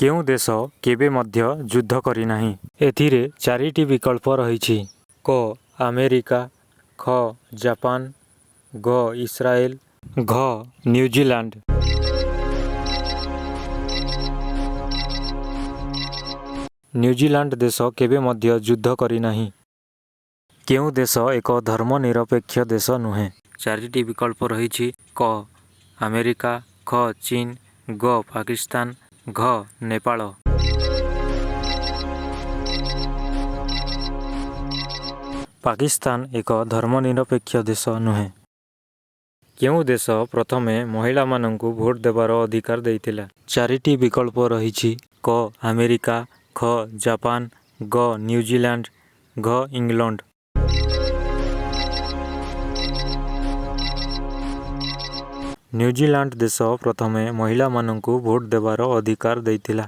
କେଉଁ ଦେଶ କେବେ ମଧ୍ୟ ଯୁଦ୍ଧ କରିନାହିଁ? ଏଥିରେ ଚାରିଟି ବିକଳ୍ପ ରହିଛି। କ ଆମେରିକା, ଖ ଜାପାନ, ଗ ଇସ୍ରାଏଲ, ଘ ନ୍ୟୁଜିଲାଣ୍ଡ। ନ୍ୟୁଜିଲାଣ୍ଡ ଦେଶ କେବେ ମଧ୍ୟ ଯୁଦ୍ଧ କରିନାହିଁ। କେଉଁ ଦେଶ ଏକ ଧର୍ମନିରପେକ୍ଷ ଦେଶ ନୁହେଁ? ଚାରିଟି ବିକଳ୍ପ ରହିଛି। କ ଆମେରିକା, ଖ ଚୀନ, ଗ ପାକିସ୍ତାନ, ଘ ନେପାଳ। ପାକିସ୍ତାନ ଏକ ଧର୍ମନିରପେକ୍ଷ ଦେଶ ନୁହେଁ। କେଉଁ ଦେଶ ପ୍ରଥମେ ମହିଳାମାନଙ୍କୁ ଭୋଟ ଦେବାର ଅଧିକାର ଦେଇଥିଲା? ଚାରିଟି ବିକଳ୍ପ ରହିଛି। କ ଆମେରିକା, ଖ ଜାପାନ, ଗ ନ୍ୟୁଜିଲାଣ୍ଡ, ଘ ଇଂଲଣ୍ଡ। ନ୍ୟୁଜିଲାଣ୍ଡ ଦେଶ ପ୍ରଥମେ ମହିଳାମାନଙ୍କୁ ଭୋଟ ଦେବାର ଅଧିକାର ଦେଇଥିଲା।